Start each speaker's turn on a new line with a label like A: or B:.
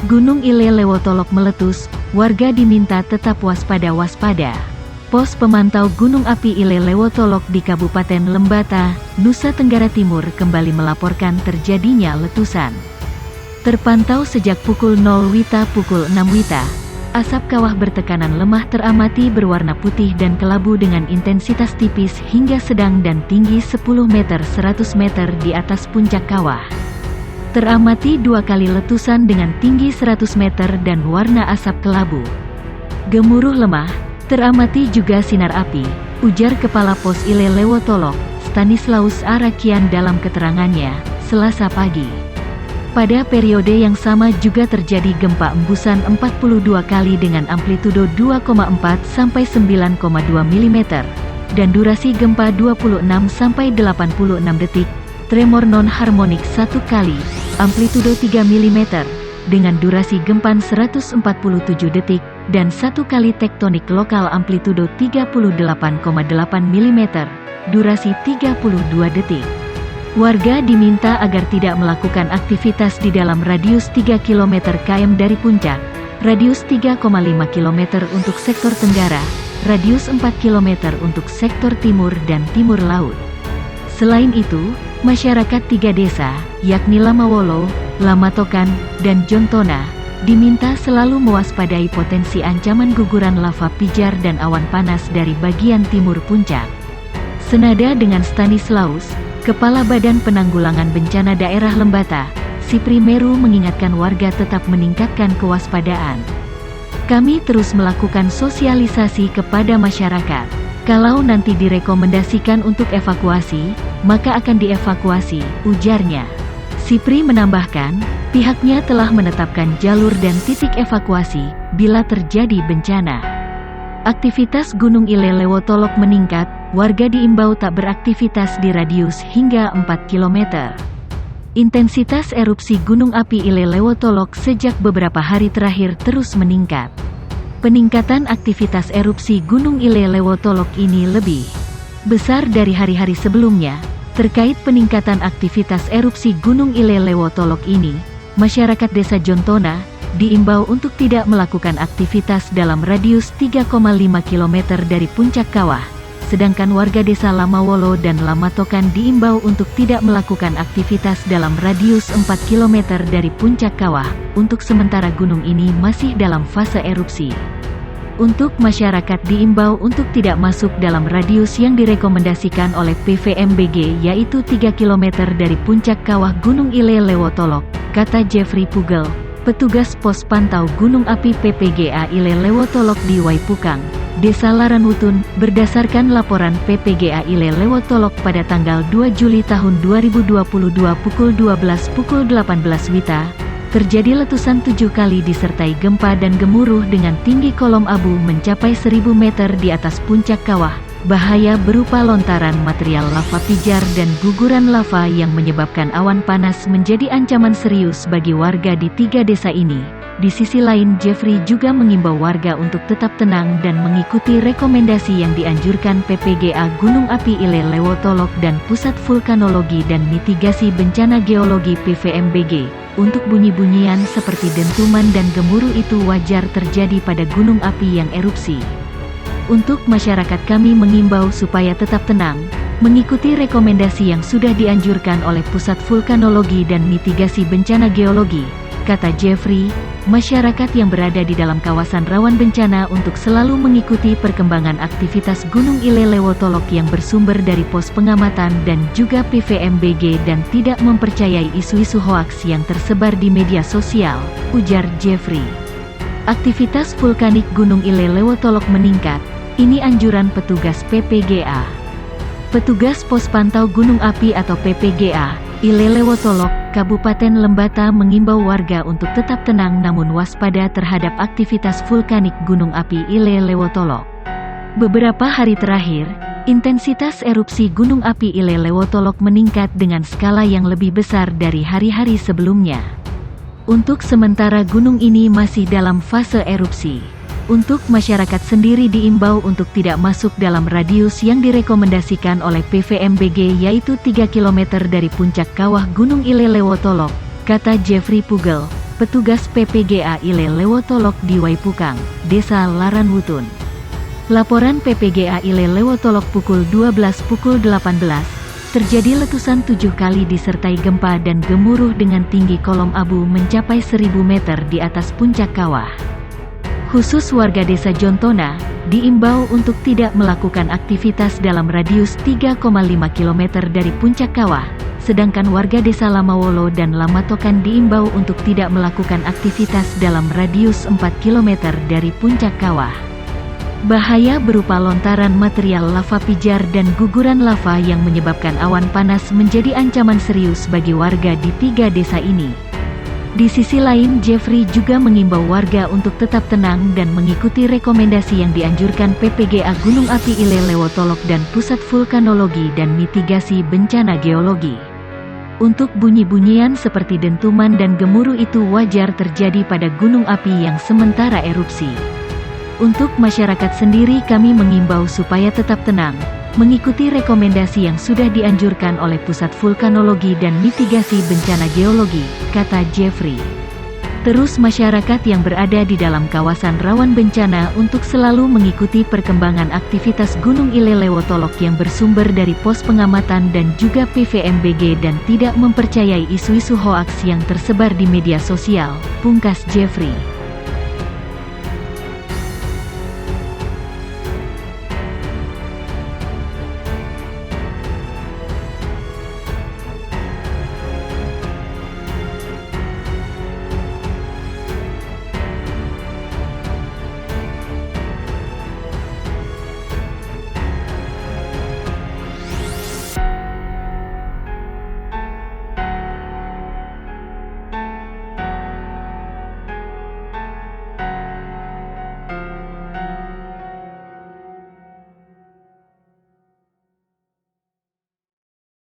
A: Gunung Ile Lewotolok meletus, warga diminta tetap waspada. Pos pemantau Gunung Api Ile Lewotolok di Kabupaten Lembata, Nusa Tenggara Timur kembali melaporkan terjadinya letusan. Terpantau sejak pukul 0 WITA pukul 6 WITA, asap kawah bertekanan lemah teramati berwarna putih dan kelabu dengan intensitas tipis hingga sedang dan tinggi 10 meter 100 meter di atas puncak kawah. Teramati 2 kali letusan dengan tinggi 100 meter dan warna asap kelabu. Gemuruh lemah, teramati juga sinar api, ujar Kepala Pos Ile Lewotolok, Stanislaus Arakian dalam keterangannya, Selasa pagi. Pada periode yang sama juga terjadi gempa embusan 42 kali dengan amplitudo 2,4 sampai 9,2 mm, dan durasi gempa 26 sampai 86 detik, tremor non-harmonik 1 kali, amplitudo 3 mm, dengan durasi gempa 147 detik, dan 1 kali tektonik lokal amplitudo 38,8 mm, durasi 32 detik. Warga diminta agar tidak melakukan aktivitas di dalam radius 3 km dari puncak, radius 3,5 km untuk sektor tenggara, radius 4 km untuk sektor timur dan timur laut. Selain itu, masyarakat 3 desa, yakni Lamawolo, Lamatokan, dan Jontona, diminta selalu mewaspadai potensi ancaman guguran lava pijar dan awan panas dari bagian timur puncak. Senada dengan Stanislaus, Kepala Badan Penanggulangan Bencana Daerah Lembata, Sipri Meru mengingatkan warga tetap meningkatkan kewaspadaan. Kami terus melakukan sosialisasi kepada masyarakat. Kalau nanti direkomendasikan untuk evakuasi, maka akan dievakuasi, ujarnya. Sipri menambahkan, pihaknya telah menetapkan jalur dan titik evakuasi bila terjadi bencana. Aktivitas Gunung Ile Lewotolok meningkat, warga diimbau tak beraktivitas di radius hingga 4 km. Intensitas erupsi Gunung Api Ile Lewotolok sejak beberapa hari terakhir terus meningkat. Peningkatan aktivitas erupsi Gunung Ile Lewotolok ini lebih besar dari hari-hari sebelumnya. Terkait peningkatan aktivitas erupsi Gunung Ile Lewotolok ini, masyarakat Desa Jontona diimbau untuk tidak melakukan aktivitas dalam radius 3,5 km dari puncak kawah, sedangkan warga Desa Lamawolo dan Lamatokan diimbau untuk tidak melakukan aktivitas dalam radius 4 km dari puncak kawah. Untuk sementara gunung ini masih dalam fase erupsi. Untuk masyarakat diimbau untuk tidak masuk dalam radius yang direkomendasikan oleh PVMBG yaitu 3 km dari puncak kawah Gunung Ile Lewotolok, kata Jeffrey Pugel, petugas pos pantau Gunung Api PPGA Ile Lewotolok di Waipukang, Desa Laranwutun. Berdasarkan laporan PPGA Ile Lewotolok pada tanggal 2 Juli tahun 2022 pukul 18 WITA, terjadi letusan 7 kali disertai gempa dan gemuruh dengan tinggi kolom abu mencapai 1000 meter di atas puncak kawah. Bahaya berupa lontaran material lava pijar dan guguran lava yang menyebabkan awan panas menjadi ancaman serius bagi warga di 3 desa ini. Di sisi lain, Jeffrey juga mengimbau warga untuk tetap tenang dan mengikuti rekomendasi yang dianjurkan PPGA Gunung Api Ile Lewotolok dan Pusat Vulkanologi dan Mitigasi Bencana Geologi PVMBG. Untuk bunyi-bunyian seperti dentuman dan gemuruh itu wajar terjadi pada gunung api yang erupsi. Untuk masyarakat kami mengimbau supaya tetap tenang, mengikuti rekomendasi yang sudah dianjurkan oleh Pusat Vulkanologi dan Mitigasi Bencana Geologi, kata Jeffrey. Masyarakat yang berada di dalam kawasan rawan bencana untuk selalu mengikuti perkembangan aktivitas Gunung Ile Lewotolok yang bersumber dari pos pengamatan dan juga PVMBG dan tidak mempercayai isu-isu hoaks yang tersebar di media sosial, ujar Jeffrey. Aktivitas vulkanik Gunung Ile Lewotolok meningkat, ini anjuran petugas PPGA. Petugas Pos Pantau Gunung Api atau PPGA Ile Lewotolok, Kabupaten Lembata mengimbau warga untuk tetap tenang namun waspada terhadap aktivitas vulkanik Gunung Api Ile Lewotolok. Beberapa hari terakhir, intensitas erupsi Gunung Api Ile Lewotolok meningkat dengan skala yang lebih besar dari hari-hari sebelumnya. Untuk sementara gunung ini masih dalam fase erupsi. Untuk masyarakat sendiri diimbau untuk tidak masuk dalam radius yang direkomendasikan oleh PVMBG yaitu 3 km dari puncak kawah Gunung Ile Lewotolok, kata Jeffrey Pugel, petugas PPGA Ile Lewotolok di Waipukang, Desa Laranwutun. Laporan PPGA Ile Lewotolok pukul 18, terjadi letusan 7 kali disertai gempa dan gemuruh dengan tinggi kolom abu mencapai 1000 meter di atas puncak kawah. Khusus warga desa Jontona, diimbau untuk tidak melakukan aktivitas dalam radius 3,5 km dari puncak kawah, sedangkan warga desa Lamawolo dan Lamatokan diimbau untuk tidak melakukan aktivitas dalam radius 4 km dari puncak kawah. Bahaya berupa lontaran material lava pijar dan guguran lava yang menyebabkan awan panas menjadi ancaman serius bagi warga di 3 desa ini. Di sisi lain, Jeffrey juga mengimbau warga untuk tetap tenang dan mengikuti rekomendasi yang dianjurkan PPGA Gunung Api Ile Lewotolok dan Pusat Vulkanologi dan Mitigasi Bencana Geologi. Untuk bunyi-bunyian seperti dentuman dan gemuruh itu wajar terjadi pada gunung api yang sementara erupsi. Untuk masyarakat sendiri kami mengimbau supaya tetap tenang, mengikuti rekomendasi yang sudah dianjurkan oleh Pusat Vulkanologi dan Mitigasi Bencana Geologi, kata Jeffrey. Terus masyarakat yang berada di dalam kawasan rawan bencana untuk selalu mengikuti perkembangan aktivitas Gunung Ile Lewotolok yang bersumber dari pos pengamatan dan juga PVMBG dan tidak mempercayai isu-isu hoaks yang tersebar di media sosial, pungkas Jeffrey.